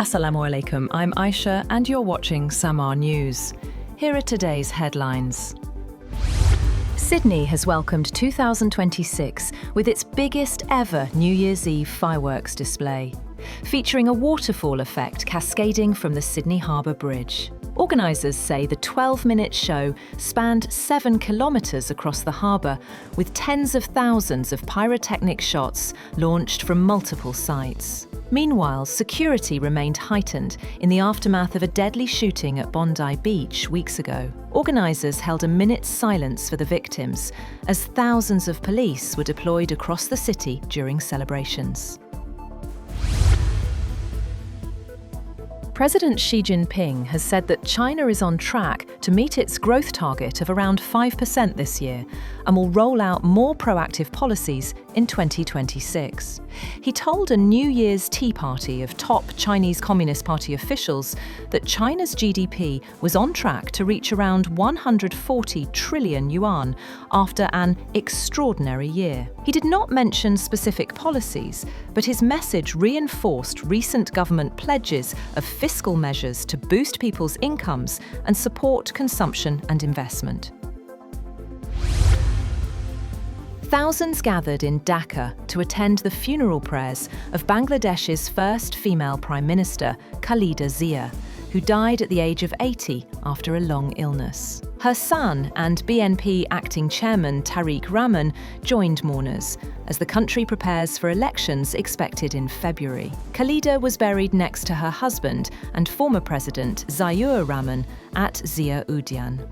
Assalamu alaikum, I'm Aisha and you're watching Samaa News. Here are today's headlines. Sydney has welcomed 2026 with its biggest ever New Year's Eve fireworks display, featuring a waterfall effect cascading from the Sydney Harbour Bridge. Organisers say the 12-minute show spanned 7 kilometres across the harbour, with tens of thousands of pyrotechnic shots launched from multiple sites. Meanwhile, security remained heightened in the aftermath of a deadly shooting at Bondi Beach weeks ago. Organisers held a minute's silence for the victims, as thousands of police were deployed across the city during celebrations. President Xi Jinping has said that China is on track to meet its growth target of around 5% this year and will roll out more proactive policies in 2026. He told a New Year's Tea Party of top Chinese Communist Party officials that China's GDP was on track to reach around 140 trillion yuan after an extraordinary year. He did not mention specific policies, but his message reinforced recent government pledges of fiscal measures to boost people's incomes and support consumption and investment. Thousands gathered in Dhaka to attend the funeral prayers of Bangladesh's first female Prime Minister, Khaleda Zia, who died at the age of 80 after a long illness. Her son and BNP acting chairman Tariq Rahman joined mourners as the country prepares for elections expected in February. Khaleda was buried next to her husband and former president Ziaur Rahman at Zia Udyan.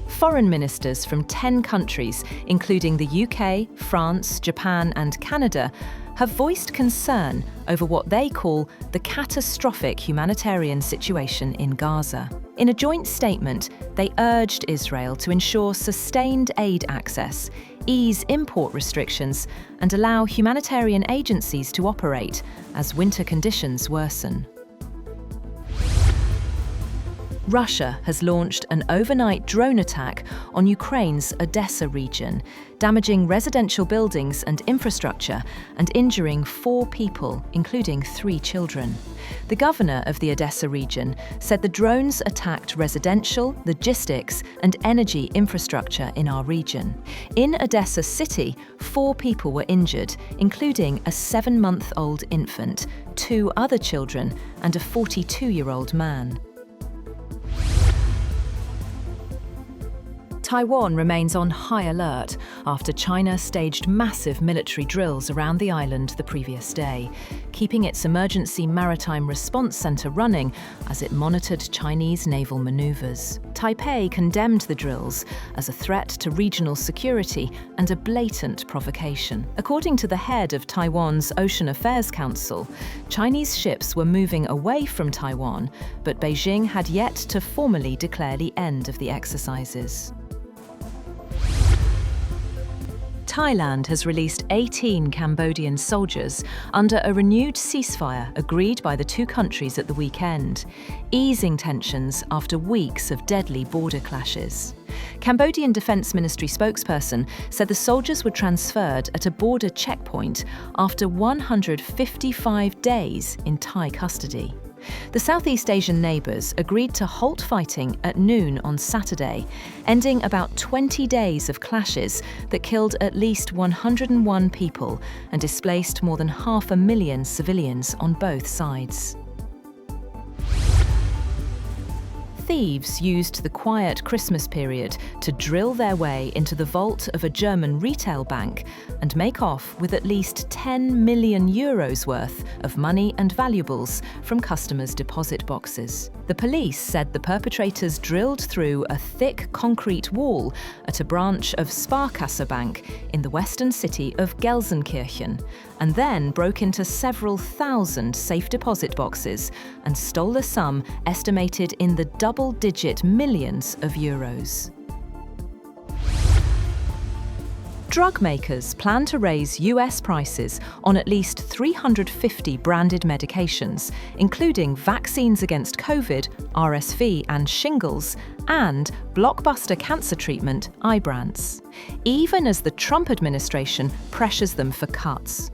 Foreign ministers from 10 countries, including the UK, France, Japan and Canada, have voiced concern over what they call the catastrophic humanitarian situation in Gaza. In a joint statement, they urged Israel to ensure sustained aid access, ease import restrictions, and allow humanitarian agencies to operate as winter conditions worsen. Russia has launched an overnight drone attack on Ukraine's Odessa region, damaging residential buildings and infrastructure and injuring 4 people, including 3 children. The governor of the Odessa region said the drones attacked residential, logistics and energy infrastructure in our region. In Odessa city, 4 people were injured, including a 7-month-old infant, 2 other children and a 42-year-old man. Taiwan remains on high alert after China staged massive military drills around the island the previous day, keeping its emergency maritime response center running as it monitored Chinese naval maneuvers. Taipei condemned the drills as a threat to regional security and a blatant provocation. According to the head of Taiwan's Ocean Affairs Council, Chinese ships were moving away from Taiwan, but Beijing had yet to formally declare the end of the exercises. Thailand has released 18 Cambodian soldiers under a renewed ceasefire agreed by the 2 countries at the weekend, easing tensions after weeks of deadly border clashes. Cambodian Defence Ministry spokesperson said the soldiers were transferred at a border checkpoint after 155 days in Thai custody. The Southeast Asian neighbours agreed to halt fighting at noon on Saturday, ending about 20 days of clashes that killed at least 101 people and displaced more than 500,000 civilians on both sides. Thieves used the quiet Christmas period to drill their way into the vault of a German retail bank and make off with at least 10 million euros worth of money and valuables from customers' deposit boxes. The police said the perpetrators drilled through a thick concrete wall at a branch of Sparkasse Bank in the western city of Gelsenkirchen, and then broke into several thousand safe deposit boxes and stole a sum estimated in the double-digit millions of euros. Drug makers plan to raise US prices on at least 350 branded medications, including vaccines against COVID, RSV and shingles, and blockbuster cancer treatment Ibrance, even as the Trump administration pressures them for cuts.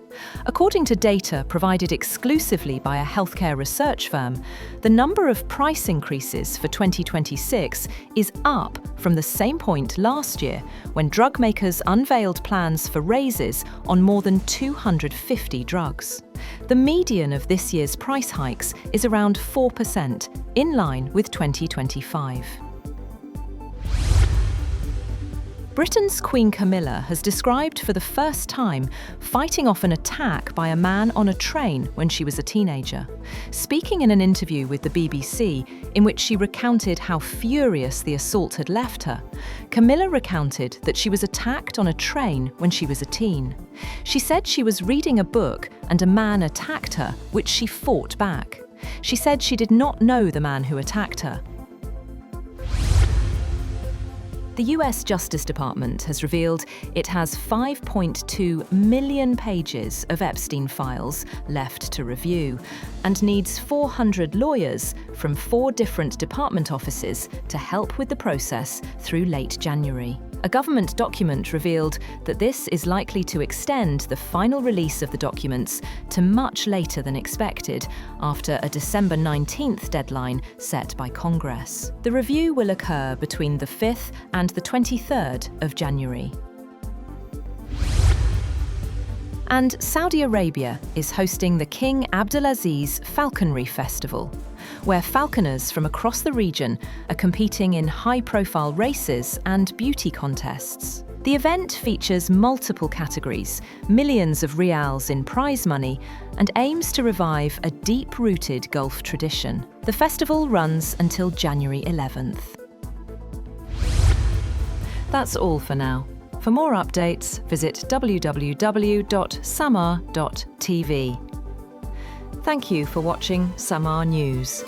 According to data provided exclusively by a healthcare research firm, the number of price increases for 2026 is up from the same point last year, when drug makers unveiled plans for raises on more than 250 drugs. The median of this year's price hikes is around 4%, in line with 2025. Britain's Queen Camilla has described for the first time fighting off an attack by a man on a train when she was a teenager. Speaking in an interview with the BBC, in which she recounted how furious the assault had left her, Camilla recounted that she was attacked on a train when she was a teen. She said she was reading a book and a man attacked her, which she fought back. She said she did not know the man who attacked her. The US Justice Department has revealed it has 5.2 million pages of Epstein files left to review and needs 400 lawyers from 4 different department offices to help with the process through late January. A government document revealed that this is likely to extend the final release of the documents to much later than expected, after a December 19th deadline set by Congress. The review will occur between the 5th and the 23rd of January. And Saudi Arabia is hosting the King Abdulaziz Falconry Festival, where falconers from across the region are competing in high-profile races and beauty contests. The event features multiple categories, millions of rials in prize money, and aims to revive a deep-rooted Gulf tradition. The festival runs until January 11th. That's all for now. For more updates, visit www.samaa.tv. Thank you for watching Samaa News.